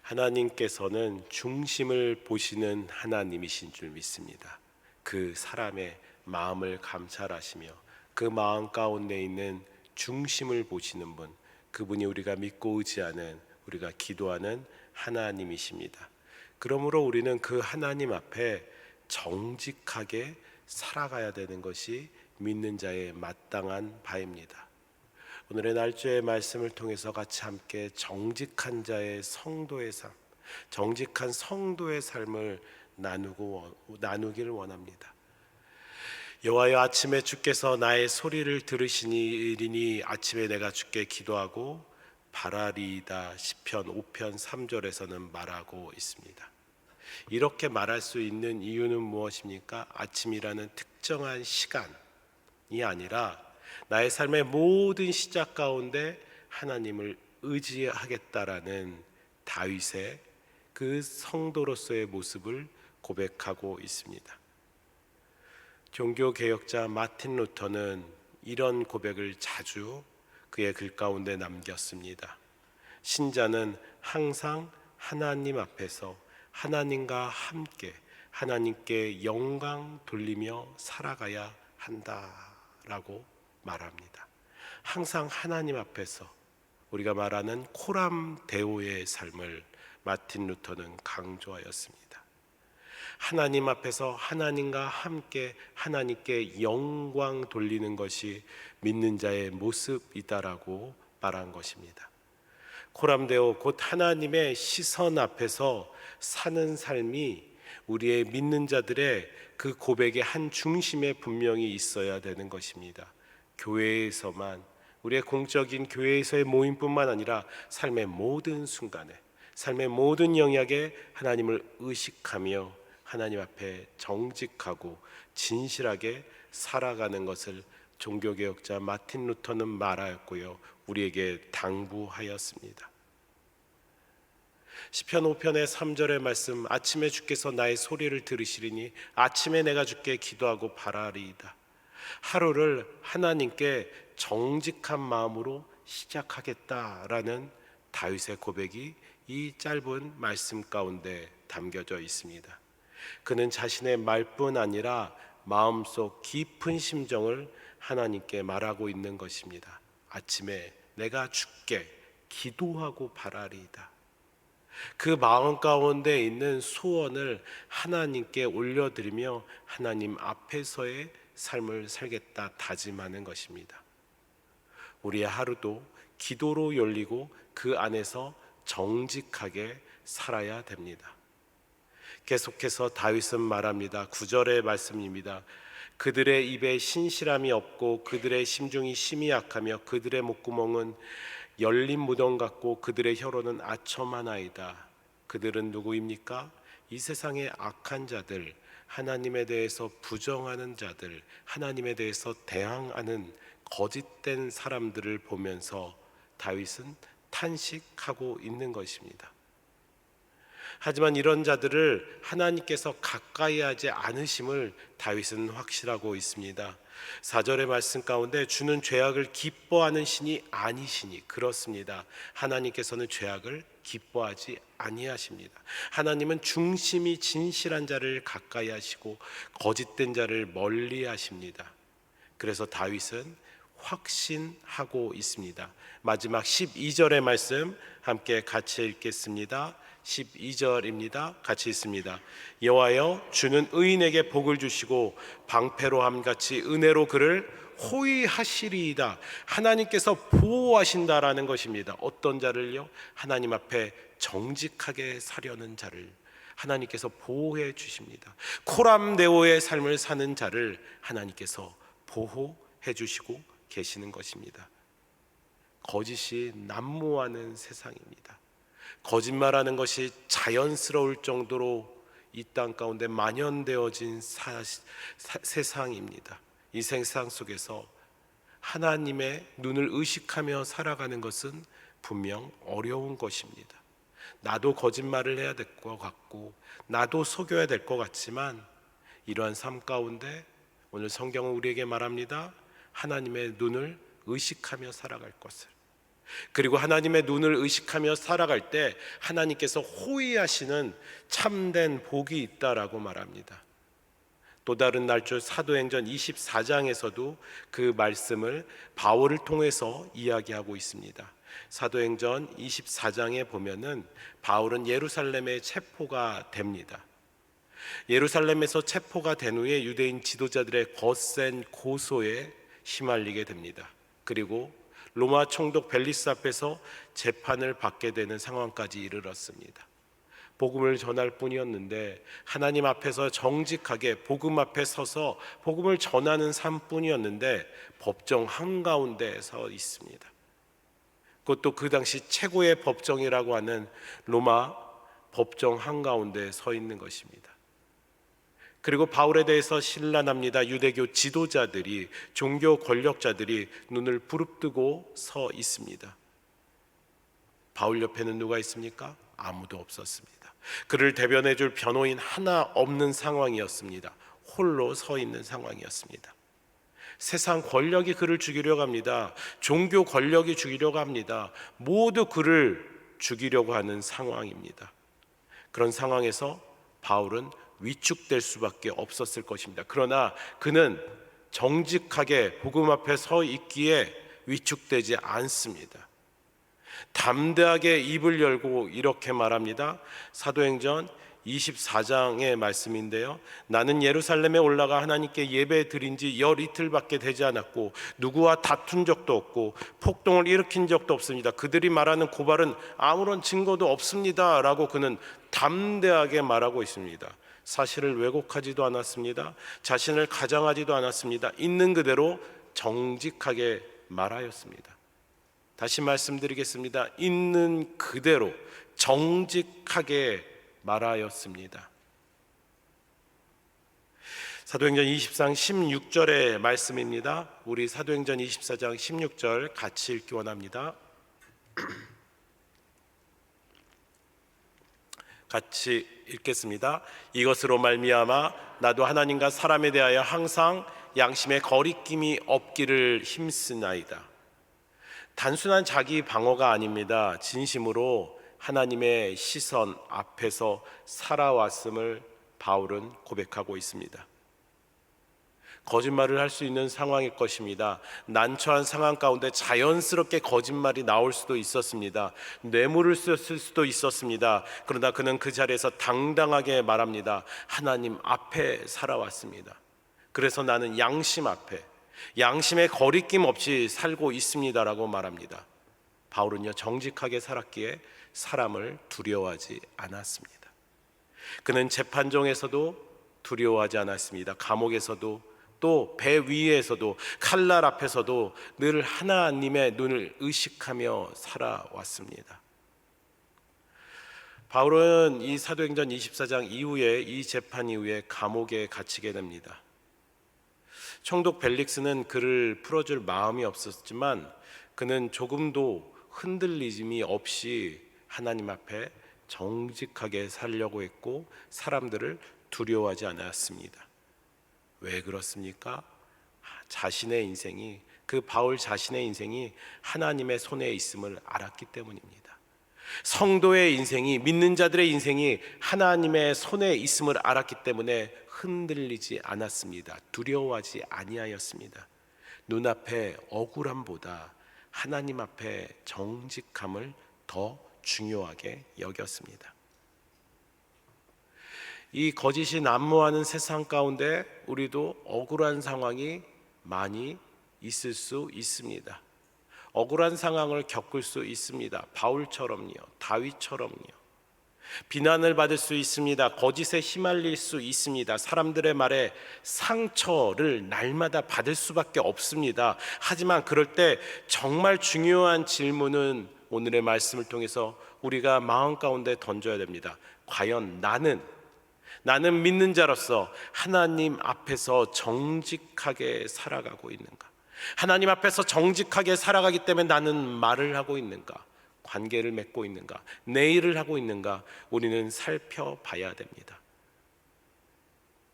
하나님께서는 중심을 보시는 하나님이신 줄 믿습니다. 그 사람의 마음을 감찰하시며 그 마음 가운데 있는 중심을 보시는 분, 그분이 우리가 믿고 의지하는, 우리가 기도하는 하나님이십니다. 그러므로 우리는 그 하나님 앞에 정직하게 살아가야 되는 것이 믿는 자의 마땅한 바입니다. 오늘의 날조의 말씀을 통해서 같이 함께 정직한 자의 성도의 삶, 정직한 성도의 삶을 나누길 원합니다. 여호와여, 아침에 주께서 나의 소리를 들으시니 아침에 내가 주께 기도하고 바라리이다. 시편 5편 3절에서는 말하고 있습니다. 이렇게 말할 수 있는 이유는 무엇입니까? 아침이라는 특정한 시간이 아니라 나의 삶의 모든 시작 가운데 하나님을 의지하겠다라는 다윗의 그 성도로서의 모습을 고백하고 있습니다. 종교개혁자 마틴 루터는 이런 고백을 자주 그의 글 가운데 남겼습니다. 신자는 항상 하나님 앞에서 하나님과 함께 하나님께 영광 돌리며 살아가야 한다라고 말합니다. 항상 하나님 앞에서, 우리가 말하는 코람 데오의 삶을 마틴 루터는 강조하였습니다. 하나님 앞에서 하나님과 함께 하나님께 영광 돌리는 것이 믿는 자의 모습이다라고 말한 것입니다. 코람데오, 곧 하나님의 시선 앞에서 사는 삶이 우리의 믿는 자들의 그 고백의 한 중심에 분명히 있어야 되는 것입니다. 교회에서만, 우리의 공적인 교회에서의 모임뿐만 아니라 삶의 모든 순간에, 삶의 모든 영역에 하나님을 의식하며 하나님 앞에 정직하고 진실하게 살아가는 것을 종교개혁자 마틴 루터는 말하였고요, 우리에게 당부하였습니다. 시편 5편의 3절의 말씀, 아침에 주께서 나의 소리를 들으시리니 아침에 내가 주께 기도하고 바라리이다. 하루를 하나님께 정직한 마음으로 시작하겠다라는 다윗의 고백이 이 짧은 말씀 가운데 담겨져 있습니다. 그는 자신의 말뿐 아니라 마음속 깊은 심정을 하나님께 말하고 있는 것입니다. 아침에 내가 주께 기도하고 바라리이다. 그 마음 가운데 있는 소원을 하나님께 올려드리며 하나님 앞에서의 삶을 살겠다 다짐하는 것입니다. 우리의 하루도 기도로 열리고 그 안에서 정직하게 살아야 됩니다. 계속해서 다윗은 말합니다. 9절의 말씀입니다. 그들의 입에 신실함이 없고 그들의 심중이 심히 약하며 그들의 목구멍은 열린 무덤 같고 그들의 혀로는 아첨하나이다. 그들은 누구입니까? 이 세상의 악한 자들, 하나님에 대해서 부정하는 자들, 하나님에 대해서 대항하는 거짓된 사람들을 보면서 다윗은 탄식하고 있는 것입니다. 하지만 이런 자들을 하나님께서 가까이 하지 않으심을 다윗은 확실하고 있습니다. 4절의 말씀 가운데 주는 죄악을 기뻐하는 신이 아니시니, 그렇습니다. 하나님께서는 죄악을 기뻐하지 아니하십니다. 하나님은 중심이 진실한 자를 가까이 하시고 거짓된 자를 멀리 하십니다. 그래서 다윗은 확신하고 있습니다. 마지막 12절의 말씀 함께 같이 읽겠습니다. 12절입니다. 같이 있습니다. 여호와여, 주는 의인에게 복을 주시고 방패로함 같이 은혜로 그를 호위하시리이다. 하나님께서 보호하신다라는 것입니다. 어떤 자를요? 하나님 앞에 정직하게 사려는 자를 하나님께서 보호해 주십니다. 코람데오의 삶을 사는 자를 하나님께서 보호해 주시고 계시는 것입니다. 거짓이 난무하는 세상입니다. 거짓말하는 것이 자연스러울 정도로 이 땅 가운데 만연되어진 세상입니다. 이 세상 속에서 하나님의 눈을 의식하며 살아가는 것은 분명 어려운 것입니다. 나도 거짓말을 해야 될 것 같고 나도 속여야 될 것 같지만 이러한 삶 가운데 오늘 성경은 우리에게 말합니다. 하나님의 눈을 의식하며 살아갈 것을, 그리고 하나님의 눈을 의식하며 살아갈 때 하나님께서 호위하시는 참된 복이 있다라고 말합니다. 또 다른 날줄 사도행전 24장에서도 그 말씀을 바울을 통해서 이야기하고 있습니다. 사도행전 24장에 보면은 바울은 예루살렘에 체포가 됩니다. 예루살렘에서 체포가 된 후에 유대인 지도자들의 거센 고소에 휘말리게 됩니다. 그리고 로마 총독 벨리스 앞에서 재판을 받게 되는 상황까지 이르렀습니다. 복음을 전할 뿐이었는데 하나님 앞에서 정직하게 복음 앞에 서서 복음을 전하는 삶뿐이었는데 법정 한가운데 서 있습니다. 그것도 그 당시 최고의 법정이라고 하는 로마 법정 한가운데 서 있는 것입니다. 그리고 바울에 대해서 신란합니다. 유대교 지도자들이, 종교 권력자들이 눈을 부릅뜨고 서 있습니다. 바울 옆에는 누가 있습니까? 아무도 없었습니다. 그를 대변해 줄 변호인 하나 없는 상황이었습니다. 홀로 서 있는 상황이었습니다. 세상 권력이 그를 죽이려고 합니다. 종교 권력이 죽이려고 합니다. 모두 그를 죽이려고 하는 상황입니다. 그런 상황에서 바울은 위축될 수밖에 없었을 것입니다. 그러나 그는 정직하게 복음 앞에 서 있기에 위축되지 않습니다. 담대하게 입을 열고 이렇게 말합니다. 사도행전 24장의 말씀인데요, 나는 예루살렘에 올라가 하나님께 예배 드린 지 열이틀밖에 되지 않았고 누구와 다툰 적도 없고 폭동을 일으킨 적도 없습니다. 그들이 말하는 고발은 아무런 증거도 없습니다 라고 그는 담대하게 말하고 있습니다. 사실을 왜곡하지도 않았습니다. 자신을 가장하지도 않았습니다. 있는 그대로 정직하게 말하였습니다. 다시 말씀드리겠습니다. 있는 그대로 정직하게 말하였습니다. 사도행전 24장 16절의 말씀입니다. 우리 사도행전 24장 16절 같이 읽기 원합니다. 같이 읽겠습니다. 이것으로 말미암아 나도 하나님과 사람에 대하여 항상 양심의 거리낌이 없기를 힘쓰나이다. 단순한 자기 방어가 아닙니다. 진심으로 하나님의 시선 앞에서 살아왔음을 바울은 고백하고 있습니다. 거짓말을 할 수 있는 상황일 것입니다. 난처한 상황 가운데 자연스럽게 거짓말이 나올 수도 있었습니다. 뇌물을 썼을 수도 있었습니다. 그러나 그는 그 자리에서 당당하게 말합니다. 하나님 앞에 살아왔습니다. 그래서 나는 양심 앞에, 양심의 거리낌 없이 살고 있습니다라고 말합니다. 바울은요, 정직하게 살았기에 사람을 두려워하지 않았습니다. 그는 재판정에서도 두려워하지 않았습니다. 감옥에서도, 또 배 위에서도, 칼날 앞에서도 늘 하나님의 눈을 의식하며 살아왔습니다. 바울은 이 사도행전 24장 이후에, 이 재판 이후에 감옥에 갇히게 됩니다. 총독 벨릭스는 그를 풀어줄 마음이 없었지만 그는 조금도 흔들림이 없이 하나님 앞에 정직하게 살려고 했고 사람들을 두려워하지 않았습니다. 왜 그렇습니까? 자신의 인생이, 그 바울 자신의 인생이 하나님의 손에 있음을 알았기 때문입니다. 성도의 인생이, 믿는 자들의 인생이 하나님의 손에 있음을 알았기 때문에 흔들리지 않았습니다. 두려워하지 아니하였습니다. 눈앞의 억울함보다 하나님 앞에 정직함을 더 중요하게 여겼습니다. 이 거짓이 난무하는 세상 가운데 우리도 억울한 상황이 많이 있을 수 있습니다. 억울한 상황을 겪을 수 있습니다. 바울처럼요, 다윗처럼요. 비난을 받을 수 있습니다. 거짓에 휘말릴 수 있습니다. 사람들의 말에 상처를 날마다 받을 수밖에 없습니다. 하지만 그럴 때 정말 중요한 질문은 오늘의 말씀을 통해서 우리가 마음 가운데 던져야 됩니다. 과연 나는 믿는 자로서 하나님 앞에서 정직하게 살아가고 있는가? 하나님 앞에서 정직하게 살아가기 때문에 나는 말을 하고 있는가? 관계를 맺고 있는가? 내 일을 하고 있는가? 우리는 살펴봐야 됩니다.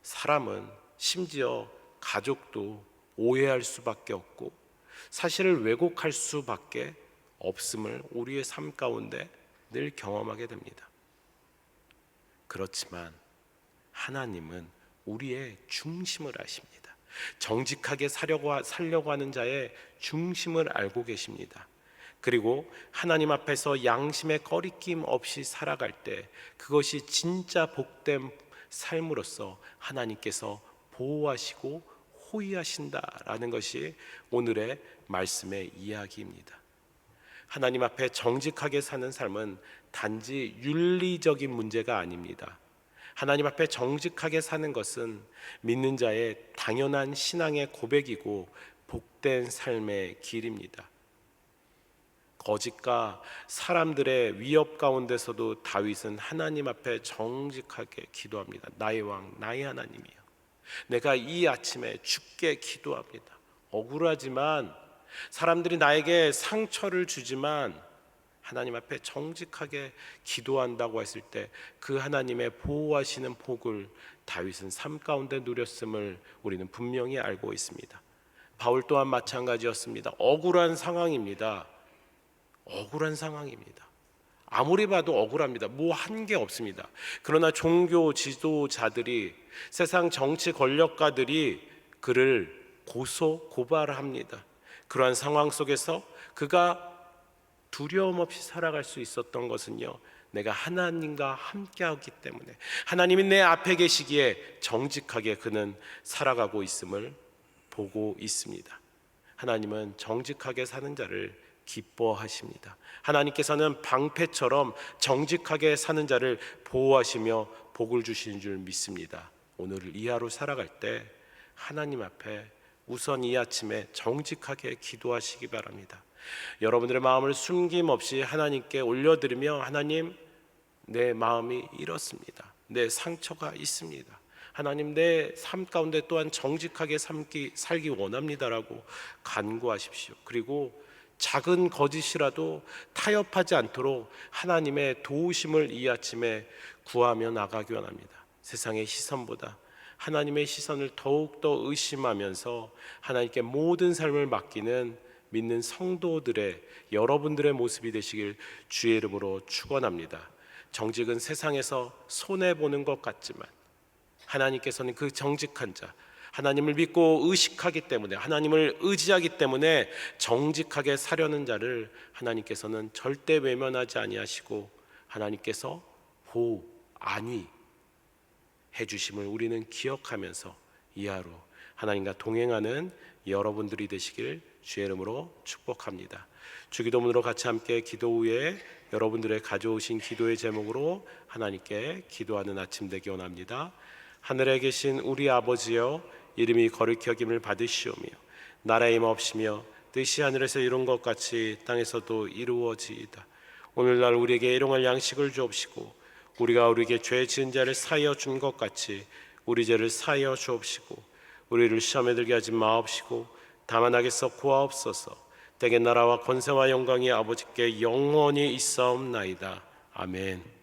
사람은, 심지어 가족도 오해할 수밖에 없고 사실을 왜곡할 수밖에 없음을 우리의 삶 가운데 늘 경험하게 됩니다. 그렇지만 하나님은 우리의 중심을 아십니다. 정직하게 살려고 하는 자의 중심을 알고 계십니다. 그리고 하나님 앞에서 양심의 거리낌 없이 살아갈 때 그것이 진짜 복된 삶으로서 하나님께서 보호하시고 호위하신다라는 것이 오늘의 말씀의 이야기입니다. 하나님 앞에 정직하게 사는 삶은 단지 윤리적인 문제가 아닙니다. 하나님 앞에 정직하게 사는 것은 믿는 자의 당연한 신앙의 고백이고 복된 삶의 길입니다. 거짓과 사람들의 위협 가운데서도 다윗은 하나님 앞에 정직하게 기도합니다. 나의 왕, 나의 하나님이여, 내가 이 아침에 주께 기도합니다. 억울하지만 사람들이 나에게 상처를 주지만 하나님 앞에 정직하게 기도한다고 했을 때 그 하나님의 보호하시는 복을 다윗은 삶 가운데 누렸음을 우리는 분명히 알고 있습니다. 바울 또한 마찬가지였습니다. 억울한 상황입니다. 억울한 상황입니다. 아무리 봐도 억울합니다. 뭐 한 게 없습니다. 그러나 종교 지도자들이, 세상 정치 권력가들이 그를 고발합니다. 그러한 상황 속에서 그가 두려움 없이 살아갈 수 있었던 것은요, 내가 하나님과 함께하기 때문에, 하나님이 내 앞에 계시기에 정직하게 그는 살아가고 있음을 보고 있습니다. 하나님은 정직하게 사는 자를 기뻐하십니다. 하나님께서는 방패처럼 정직하게 사는 자를 보호하시며 복을 주시는 줄 믿습니다. 오늘 이 하루 살아갈 때 하나님 앞에 우선 이 아침에 정직하게 기도하시기 바랍니다. 여러분들의 마음을 숨김없이 하나님께 올려드리며, 하나님, 내 마음이 이렇습니다. 내 상처가 있습니다. 하나님, 내 삶 가운데 또한 정직하게 살기 원합니다라고 간구하십시오. 그리고 작은 거짓이라도 타협하지 않도록 하나님의 도우심을 이 아침에 구하며 나가기 원합니다. 세상의 시선보다 하나님의 시선을 더욱더 의심하면서 하나님께 모든 삶을 맡기는 믿는 성도들의, 여러분들의 모습이 되시길 주의 이름으로 축원합니다. 정직은 세상에서 손해보는 것 같지만 하나님께서는 그 정직한 자, 하나님을 믿고 의식하기 때문에, 하나님을 의지하기 때문에 정직하게 사려는 자를 하나님께서는 절대 외면하지 아니하시고 하나님께서 안위 해주심을 우리는 기억하면서 이 하루 하나님과 동행하는 여러분들이 되시길 주의 이름으로 축복합니다. 주기도문으로 같이 함께 기도 후에 여러분들의 가져오신 기도의 제목으로 하나님께 기도하는 아침 되기 원합니다. 하늘에 계신 우리 아버지여, 이름이 거룩히 여김을 받으시오며 나라의 임하옵시며 뜻이 하늘에서 이룬 것 같이 땅에서도 이루어지이다. 오늘날 우리에게 일용할 양식을 주옵시고 우리가 우리에게 죄 지은 자를 사하여 준 것 같이 우리 죄를 사하여 주옵시고 우리를 시험에 들게 하지 마옵시고 다만 악에서 구하옵소서. 대개 나라와 권세와 영광이 아버지께 영원히 있사옵나이다. 아멘.